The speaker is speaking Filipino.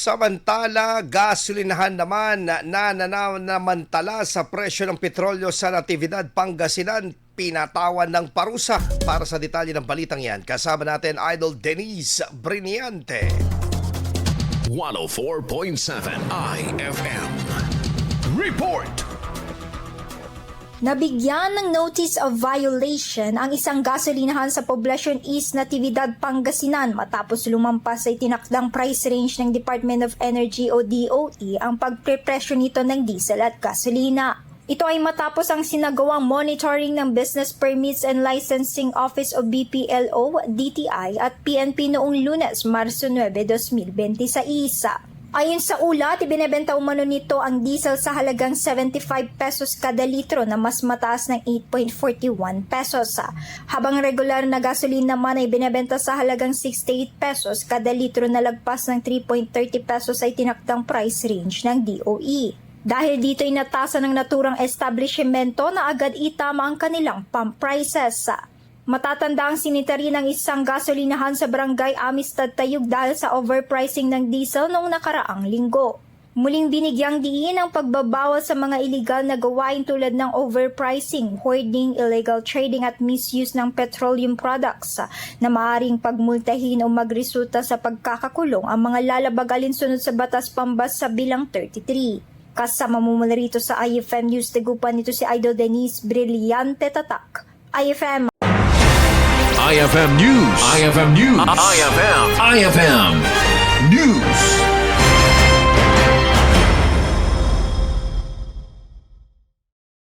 Samantala, gasolinahan naman na nanamantala sa presyo ng petrolyo sa Natividad, Pangasinan, pinatawan ng parusa. Para sa detalye ng balitang yan, kasama natin Idol Denise Briniante. 104.7 IFM Report. Nabigyan ng notice of violation ang isang gasolinahan sa Poblacion East, Natividad, Pangasinan matapos lumampas sa itinakdang price range ng Department of Energy o DOE ang pagprepresyo nito ng diesel at gasolina. Ito ay matapos ang sinagawang monitoring ng Business Permits and Licensing Office o BPLO, DTI at PNP noong Lunes, Marso 9, 2026. Ayon sa ulat, ibinebenta umano nito ang diesel sa halagang 75 pesos kada litro na mas mataas ng 8.41 pesos. Habang regular na gasolina naman ay binebenta sa halagang 68 pesos kada litro na lagpas ng 3.30 pesos ay tinakdang price range ng DOE. Dahil dito ay natasan ng naturang establishmento na agad itama ang kanilang pump prices. Matatanda ang sinitari ng isang gasolinahan sa Barangay Amistad, Tayug dahil sa overpricing ng diesel noong nakaraang linggo. Muling binigyang diin ang pagbabawal sa mga iligal na gawain tulad ng overpricing, hoarding, illegal trading at misuse ng petroleum products na maaaring pagmultahin o magresulta sa pagkakakulong ang mga lalabag alinsunod sa Batas Pambasa bilang 33. Kasama mo mula rito sa IFM News Tagupan, nito si Idol Denise Brillante Tatak. IFM IFM News. IFM News. IFM News.